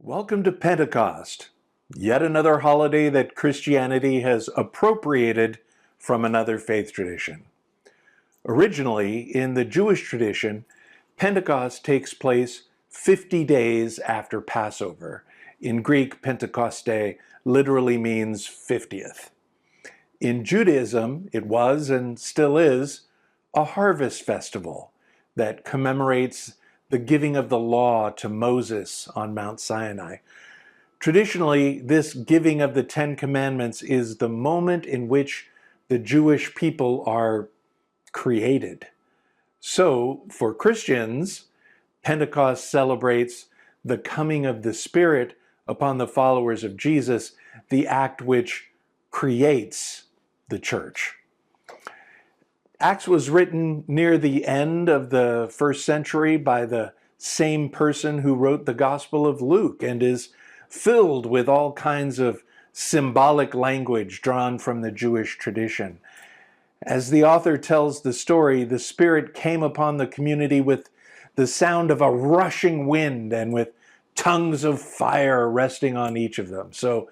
Welcome to Pentecost, yet another holiday that Christianity has appropriated from another faith tradition. Originally, in the Jewish tradition, Pentecost takes place 50 days after Passover. In Greek, Pentecoste literally means 50th. In Judaism, it was and still is a harvest festival that commemorates the giving of the law to Moses on Mount Sinai. Traditionally, this giving of the Ten Commandments is the moment in which the Jewish people are created. So, for Christians, Pentecost celebrates the coming of the Spirit upon the followers of Jesus, the act which creates the church. Acts was written near the end of the first century by the same person who wrote the Gospel of Luke and is filled with all kinds of symbolic language drawn from the Jewish tradition. As the author tells the story, the Spirit came upon the community with the sound of a rushing wind and with tongues of fire resting on each of them. So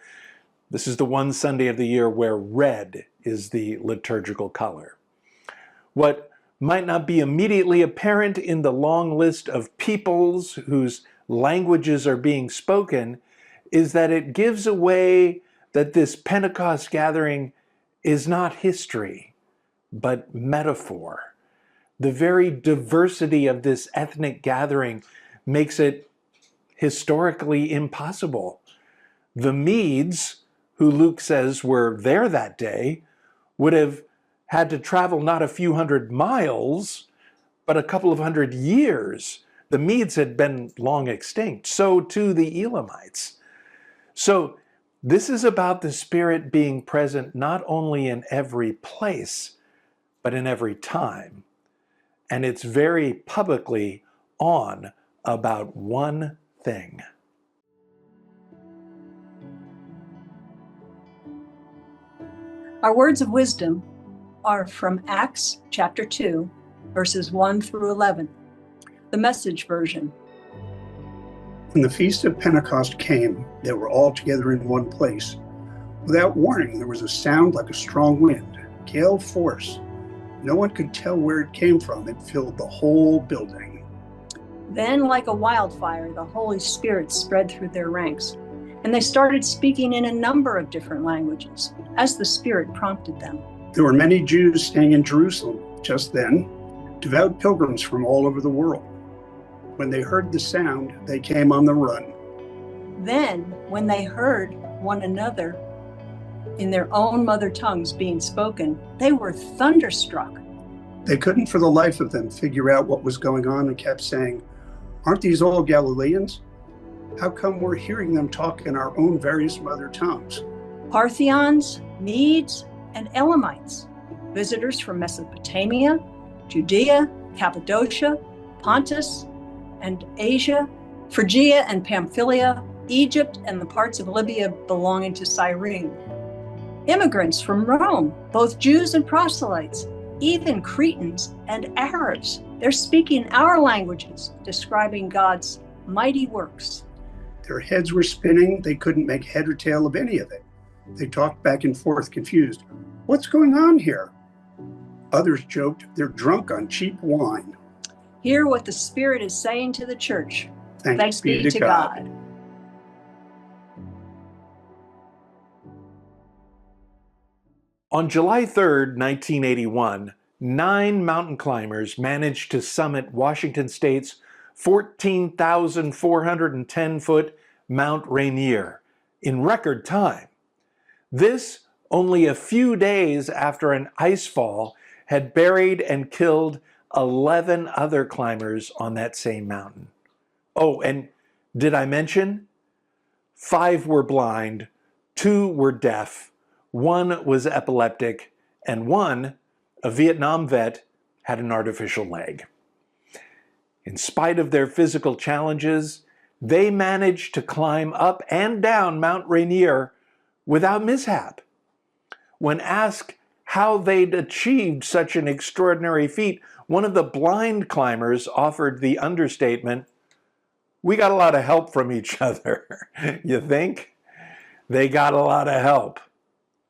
this is the one Sunday of the year where red is the liturgical color. What might not be immediately apparent in the long list of peoples whose languages are being spoken is that it gives away that this Pentecost gathering is not history, but metaphor. The very diversity of this ethnic gathering makes it historically impossible. The Medes, who Luke says were there that day, would have had to travel not a few hundred miles, but a couple of hundred years. The Medes had been long extinct, so too the Elamites. So this is about the Spirit being present not only in every place, but in every time. And it's very publicly on about one thing. Our words of wisdom are from Acts chapter 2, verses 1 through 11, the Message version. When the Feast of Pentecost came, they were all together in one place. Without warning, there was a sound like a strong wind, gale force. No one could tell where it came from. It filled the whole building. Then, like a wildfire, the Holy Spirit spread through their ranks, and they started speaking in a number of different languages, as the Spirit prompted them. There were many Jews staying in Jerusalem just then, devout pilgrims from all over the world. When they heard the sound, they came on the run. Then, when they heard one another in their own mother tongues being spoken, they were thunderstruck. They couldn't for the life of them figure out what was going on and kept saying, "Aren't these all Galileans? How come we're hearing them talk in our own various mother tongues?" Parthians, Medes, and Elamites, visitors from Mesopotamia, Judea, Cappadocia, Pontus, and Asia, Phrygia and Pamphylia, Egypt, and the parts of Libya belonging to Cyrene. Immigrants from Rome, both Jews and proselytes, even Cretans and Arabs. They're speaking our languages, describing God's mighty works. Their heads were spinning. They couldn't make head or tail of any of it. They talked back and forth, confused. "What's going on here?" Others joked, "They're drunk on cheap wine." Hear what the Spirit is saying to the church. Thanks be to God. On July 3rd, 1981, 9 mountain climbers managed to summit Washington State's 14,410-foot Mount Rainier in record time. This only a few days after an ice fall had buried and killed 11 other climbers on that same mountain. Oh, and did I mention? 5 were blind, 2 were deaf, 1 was epileptic, and 1, a Vietnam vet, had an artificial leg. In spite of their physical challenges, they managed to climb up and down Mount Rainier without mishap. When asked how they'd achieved such an extraordinary feat, one of the blind climbers offered the understatement, we got a lot of help from each other. You think? They got a lot of help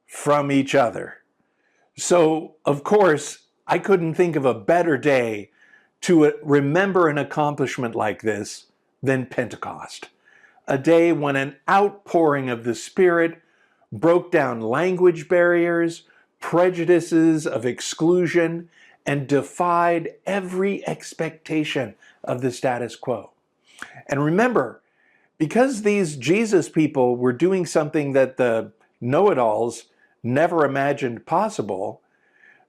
from each other. So, of course, I couldn't think of a better day to remember an accomplishment like this than Pentecost. A day when an outpouring of the Spirit broke down language barriers, prejudices of exclusion, and defied every expectation of the status quo. And remember, because these Jesus people were doing something that the know-it-alls never imagined possible,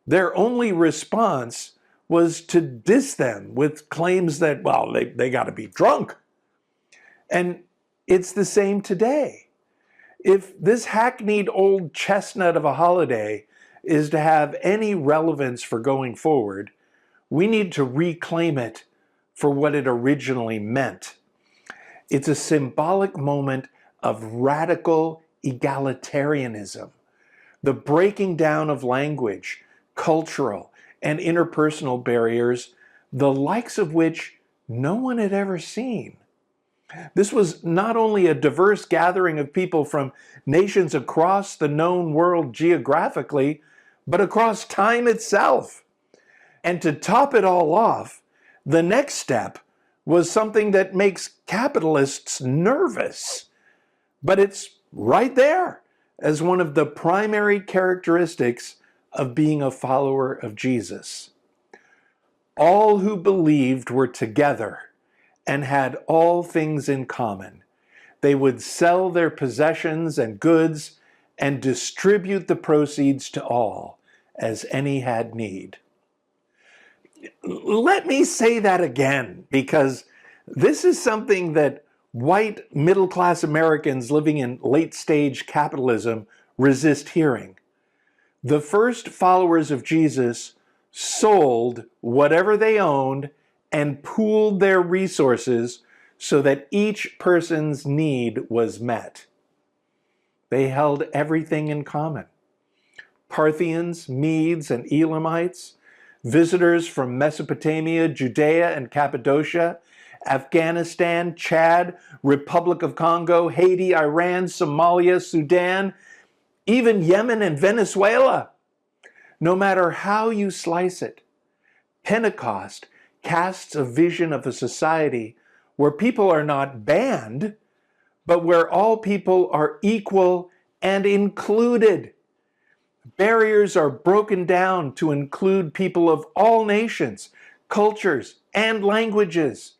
their only response was to diss them with claims that, well, they got to be drunk. And it's the same today. If this hackneyed old chestnut of a holiday is to have any relevance for going forward, we need to reclaim it for what it originally meant. It's a symbolic moment of radical egalitarianism, the breaking down of language, cultural, and interpersonal barriers, the likes of which no one had ever seen. This was not only a diverse gathering of people from nations across the known world geographically, but across time itself. And to top it all off, the next step was something that makes capitalists nervous. But it's right there as one of the primary characteristics of being a follower of Jesus. All who believed were together and had all things in common. They would sell their possessions and goods and distribute the proceeds to all, as any had need. Let me say that again, because this is something that white middle-class Americans living in late-stage capitalism resist hearing. The first followers of Jesus sold whatever they owned and pooled their resources so that each person's need was met. They held everything in common. Parthians, Medes, and Elamites, visitors from Mesopotamia, Judea and Cappadocia, Afghanistan, Chad, Republic of Congo, Haiti, Iran, Somalia, Sudan, even Yemen and Venezuela. No matter how you slice it, Pentecost casts a vision of a society where people are not banned, but where all people are equal and included. Barriers are broken down to include people of all nations, cultures, and languages.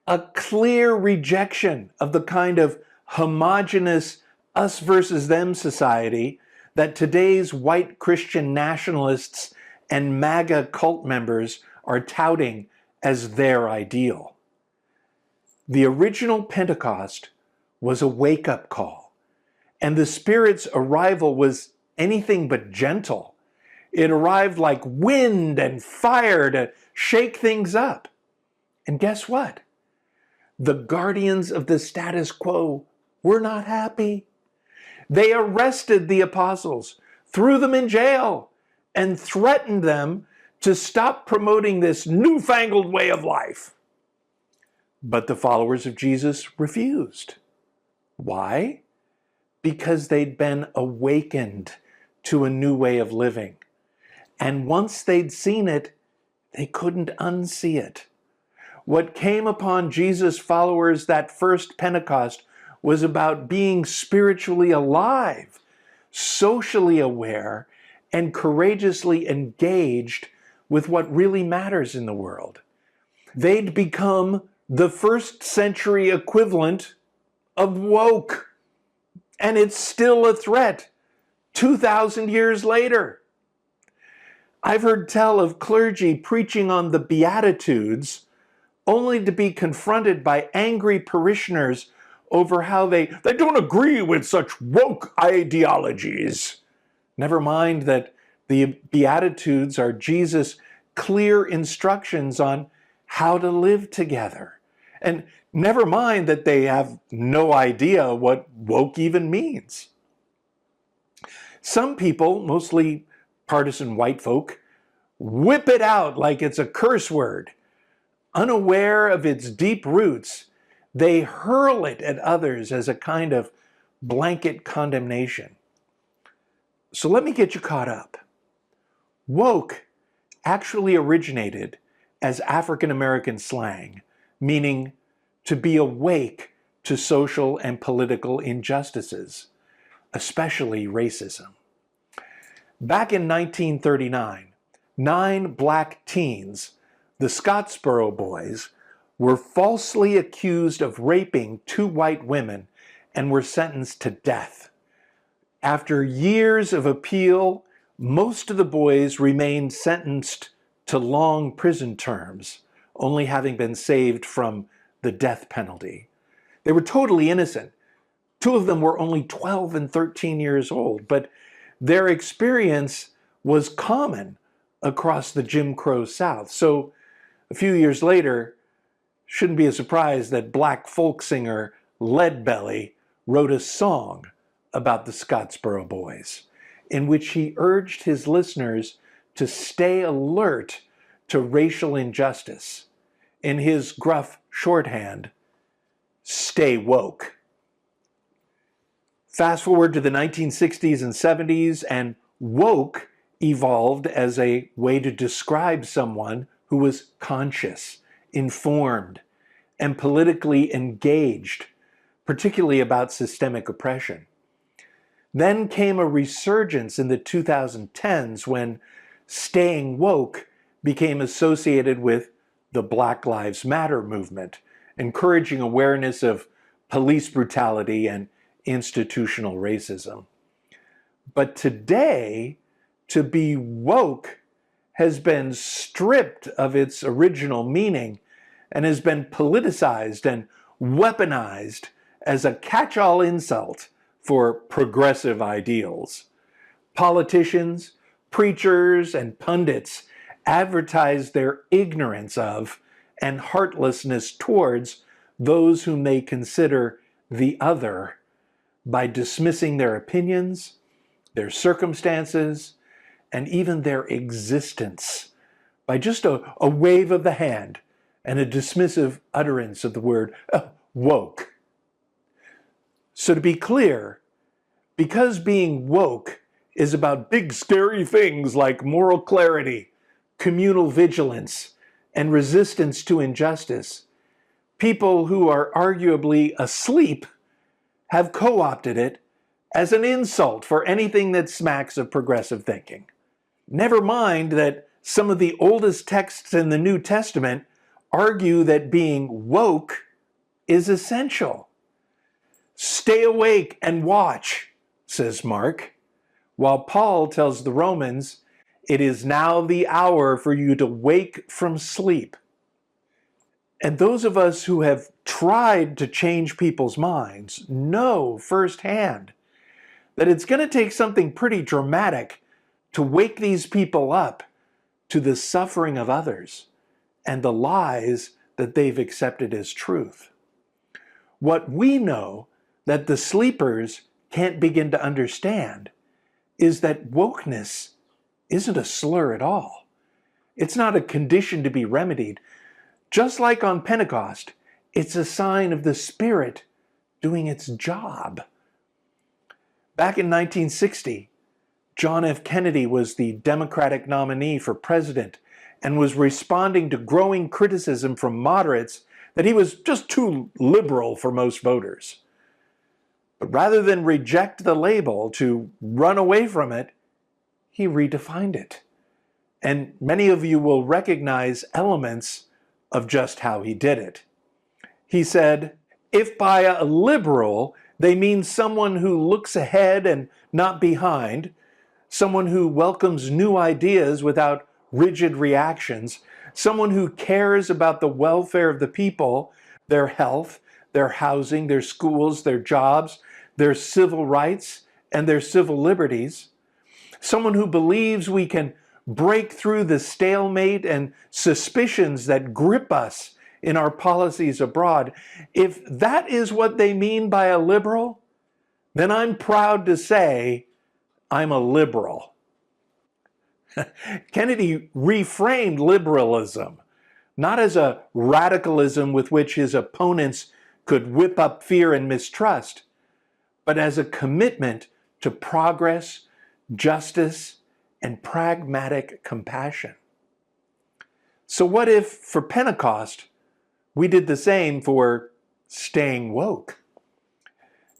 A clear rejection of the kind of homogeneous us versus them society that today's white Christian nationalists and MAGA cult members are touting as their ideal. The original Pentecost was a wake-up call, and the Spirit's arrival was anything but gentle. It arrived like wind and fire to shake things up. And guess what? The guardians of the status quo were not happy. They arrested the apostles, threw them in jail, and threatened them to stop promoting this newfangled way of life. But the followers of Jesus refused. Why? Because they'd been awakened to a new way of living. And once they'd seen it, they couldn't unsee it. What came upon Jesus' followers that first Pentecost was about being spiritually alive, socially aware, and courageously engaged with what really matters in the world. They'd become the first century equivalent of woke. And it's still a threat 2,000 years later. I've heard tell of clergy preaching on the Beatitudes only to be confronted by angry parishioners over how they don't agree with such woke ideologies. Never mind that the Beatitudes are Jesus' clear instructions on how to live together. And never mind that they have no idea what woke even means. Some people, mostly partisan white folk, whip it out like it's a curse word. Unaware of its deep roots, They hurl it at others as a kind of blanket condemnation. So let me get you caught up. Woke actually originated as African American slang, meaning to be awake to social and political injustices, especially racism. Back in 1939, 9 black teens, the Scottsboro Boys, were falsely accused of raping 2 white women and were sentenced to death. After years of appeal, most of the boys remained sentenced to long prison terms, only having been saved from the death penalty. They were totally innocent. 2 of them were only 12 and 13 years old, but their experience was common across the Jim Crow South. So a few years later, shouldn't be a surprise that black folk singer Leadbelly wrote a song about the Scottsboro Boys, in which he urged his listeners to stay alert to racial injustice. In his gruff shorthand, stay woke. Fast forward to the 1960s and 70s, and woke evolved as a way to describe someone who was conscious, informed, and politically engaged, particularly about systemic oppression. Then came a resurgence in the 2010s when staying woke became associated with the Black Lives Matter movement, encouraging awareness of police brutality and institutional racism. But today, to be woke has been stripped of its original meaning and has been politicized and weaponized as a catch-all insult for progressive ideals. Politicians, preachers, and pundits advertise their ignorance of and heartlessness towards those whom they consider the other by dismissing their opinions, their circumstances, and even their existence by just a wave of the hand and a dismissive utterance of the word woke. So to be clear, because being woke is about big scary things like moral clarity, communal vigilance, and resistance to injustice, people who are arguably asleep have co-opted it as an insult for anything that smacks of progressive thinking. Never mind that some of the oldest texts in the New Testament argue that being woke is essential. Stay awake and watch, says Mark, while Paul tells the Romans, it is now the hour for you to wake from sleep. And those of us who have tried to change people's minds know firsthand that it's going to take something pretty dramatic to wake these people up to the suffering of others and the lies that they've accepted as truth. What we know that the sleepers can't begin to understand is that wokeness isn't a slur at all. It's not a condition to be remedied. Just like on Pentecost, it's a sign of the Spirit doing its job. Back in 1960, John F. Kennedy was the Democratic nominee for president and was responding to growing criticism from moderates that he was just too liberal for most voters. But rather than reject the label, to run away from it, he redefined it. And many of you will recognize elements of just how he did it. He said, if by a liberal they mean someone who looks ahead and not behind, someone who welcomes new ideas without rigid reactions, someone who cares about the welfare of the people, their health, their housing, their schools, their jobs, their civil rights, and their civil liberties, someone who believes we can break through the stalemate and suspicions that grip us in our policies abroad. If that is what they mean by a liberal, then I'm proud to say I'm a liberal. Kennedy reframed liberalism, not as a radicalism with which his opponents could whip up fear and mistrust, but as a commitment to progress, justice, and pragmatic compassion. So what if, for Pentecost, we did the same for staying woke?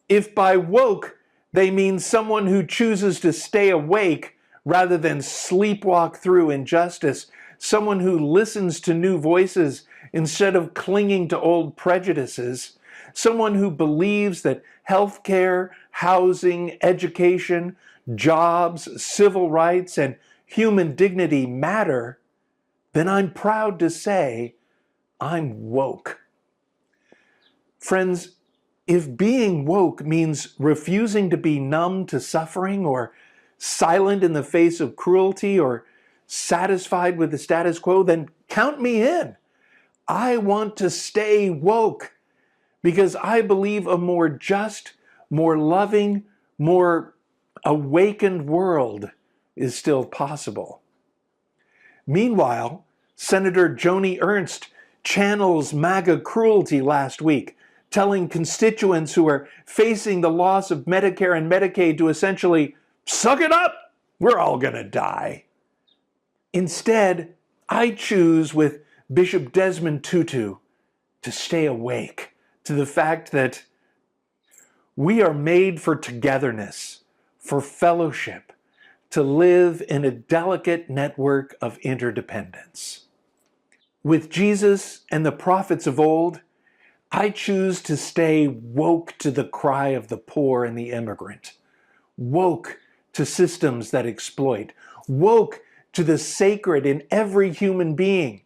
If by woke they mean someone who chooses to stay awake rather than sleepwalk through injustice, someone who listens to new voices instead of clinging to old prejudices, someone who believes that healthcare, housing, education, jobs, civil rights, and human dignity matter, then I'm proud to say I'm woke. Friends, if being woke means refusing to be numb to suffering or silent in the face of cruelty or satisfied with the status quo, then count me in. I want to stay woke because I believe a more just, more loving, more awakened world is still possible. Meanwhile, Senator Joni Ernst channels MAGA cruelty last week, telling constituents who are facing the loss of Medicare and Medicaid to essentially suck it up, we're all gonna die. Instead, I choose with Bishop Desmond Tutu to stay awake to the fact that we are made for togetherness, for fellowship, to live in a delicate network of interdependence. With Jesus and the prophets of old, I choose to stay woke to the cry of the poor and the immigrant, woke to systems that exploit, woke to the sacred in every human being,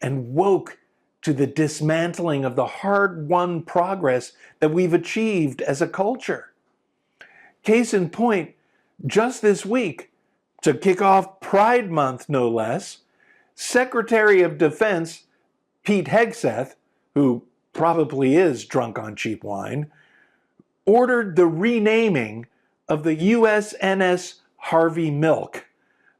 and woke to the dismantling of the hard-won progress that we've achieved as a culture. Case in point, just this week, to kick off Pride Month no less, Secretary of Defense Pete Hegseth, who probably is drunk on cheap wine, ordered the renaming of the USNS Harvey Milk,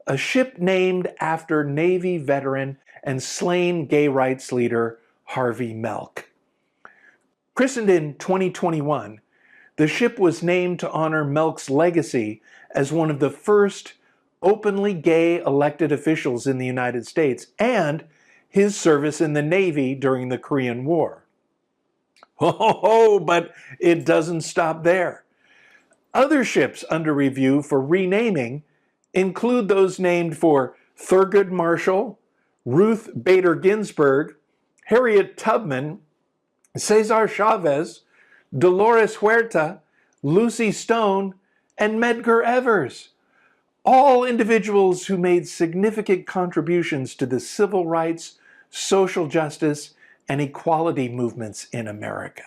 a ship named after Navy veteran and slain gay rights leader Harvey Milk. Christened in 2021, the ship was named to honor Milk's legacy as one of the first openly gay elected officials in the United States and his service in the Navy during the Korean War. Oh, but it doesn't stop there. Other ships under review for renaming include those named for Thurgood Marshall, Ruth Bader Ginsburg, Harriet Tubman, Cesar Chavez, Dolores Huerta, Lucy Stone, and Medgar Evers. All individuals who made significant contributions to the civil rights, social justice, and equality movements in America.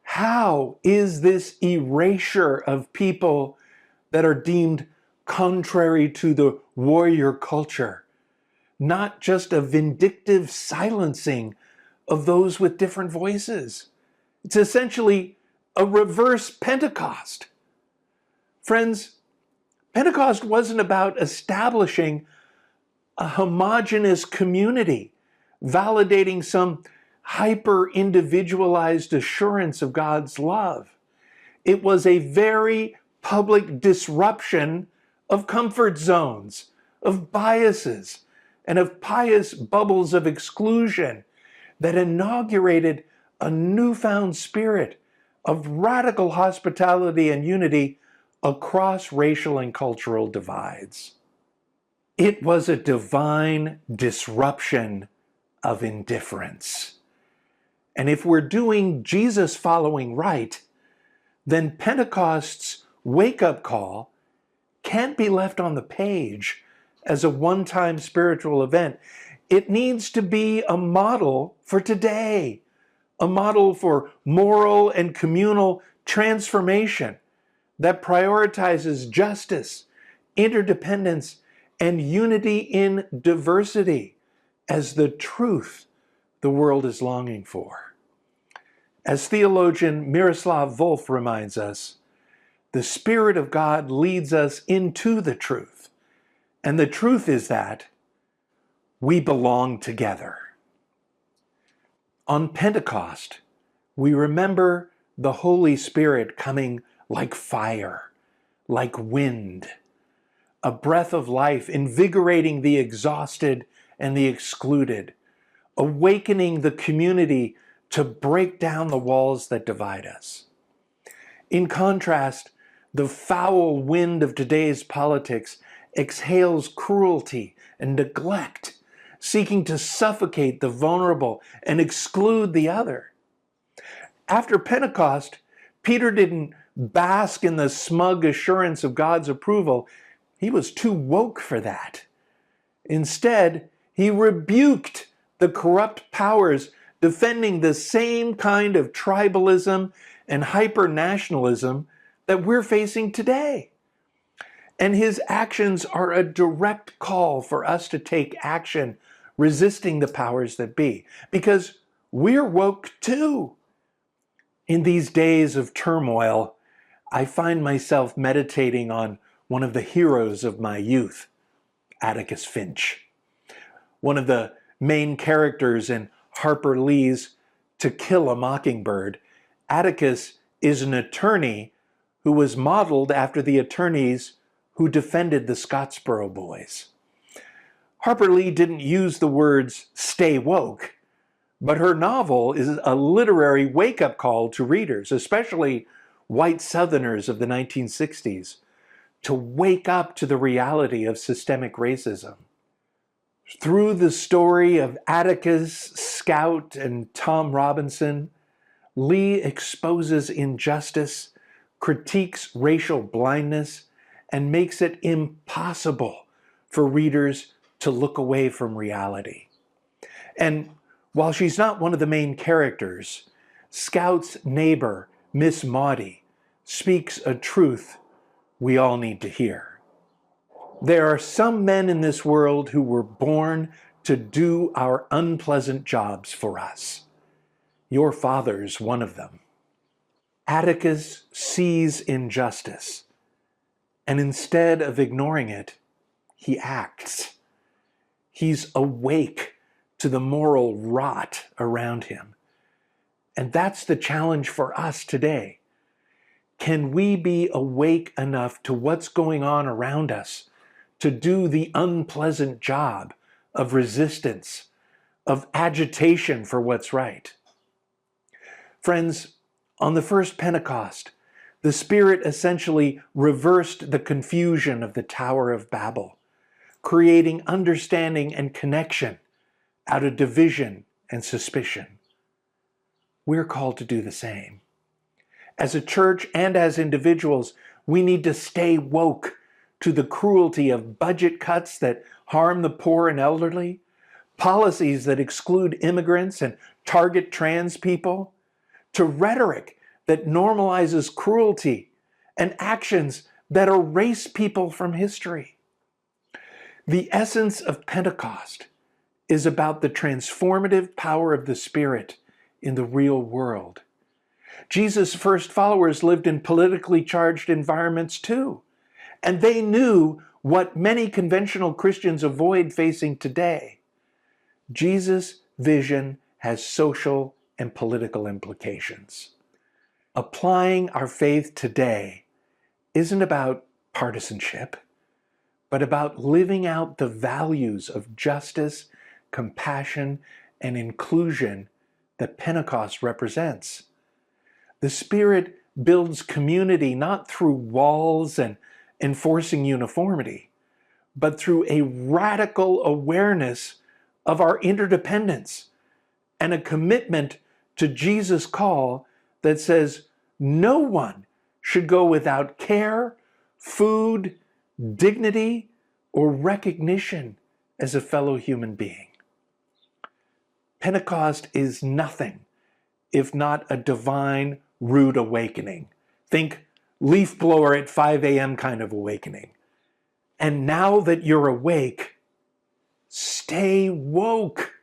How is this erasure of people that are deemed contrary to the warrior culture not just a vindictive silencing of those with different voices? It's essentially a reverse Pentecost. Friends, Pentecost wasn't about establishing a homogeneous community, validating some hyper-individualized assurance of God's love. It was a very public disruption of comfort zones, of biases, and of pious bubbles of exclusion that inaugurated a newfound spirit of radical hospitality and unity across racial and cultural divides. It was a divine disruption of indifference. And if we're doing Jesus following right, then Pentecost's wake-up call can't be left on the page as a one-time spiritual event. It needs to be a model for today, a model for moral and communal transformation that prioritizes justice, interdependence, and unity in diversity as the truth the world is longing for. As theologian Miroslav Volf reminds us, the Spirit of God leads us into the truth, and the truth is that we belong together. On Pentecost, We remember the Holy Spirit coming like fire, like wind, a breath of life, invigorating the exhausted and the excluded, awakening the community to break down the walls that divide us. In contrast, the foul wind of today's politics exhales cruelty and neglect, seeking to suffocate the vulnerable and exclude the other. After Pentecost, Peter didn't bask in the smug assurance of God's approval. He was too woke for that. Instead, he rebuked the corrupt powers defending the same kind of tribalism and hyper-nationalism that we're facing today. And his actions are a direct call for us to take action resisting the powers that be, because we're woke too. In these days of turmoil, I find myself meditating on one of the heroes of my youth, Atticus Finch, one of the main characters in Harper Lee's To Kill a Mockingbird. Atticus is an attorney who was modeled after the attorneys who defended the Scottsboro Boys. Harper Lee didn't use the words "stay woke," but her novel is a literary wake-up call to readers, especially white Southerners of the 1960s, to wake up to the reality of systemic racism. Through the story of Atticus, Scout, and Tom Robinson, Lee exposes injustice, critiques racial blindness, and makes it impossible for readers to look away from reality. And while she's not one of the main characters, Scout's neighbor, Miss Maudie, speaks a truth we all need to hear. There are some men in this world who were born to do our unpleasant jobs for us. Your father's one of them. Atticus sees injustice, and instead of ignoring it, he acts. He's awake to the moral rot around him. And that's the challenge for us today. Can we be awake enough to what's going on around us to do the unpleasant job of resistance, of agitation for what's right? Friends, on the first Pentecost, the Spirit essentially reversed the confusion of the Tower of Babel, creating understanding and connection out of division and suspicion. We're called to do the same. As a church and as individuals, we need to stay woke to the cruelty of budget cuts that harm the poor and elderly, policies that exclude immigrants and target trans people, to rhetoric that normalizes cruelty and actions that erase people from history. The essence of Pentecost is about the transformative power of the Spirit in the real world. Jesus' first followers lived in politically charged environments too, and they knew what many conventional Christians avoid facing today. Jesus' vision has social and political implications. Applying our faith today isn't about partisanship, but about living out the values of justice, compassion, and inclusion that Pentecost represents. The Spirit builds community not through walls and enforcing uniformity, but through a radical awareness of our interdependence and a commitment to Jesus' call that says no one should go without care, food, dignity, or recognition as a fellow human being. Pentecost is nothing if not a divine, rude awakening. Think leaf blower at 5 a.m. kind of awakening. And now that you're awake, stay woke.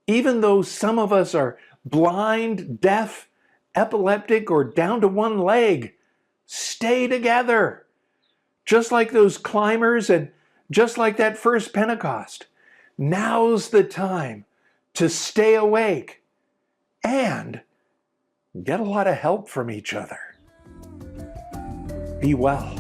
Even though some of us are blind, deaf, epileptic, or down to one leg, stay together. Just like those climbers and just like that first Pentecost. Now's the time to stay awake and get a lot of help from each other. Be well.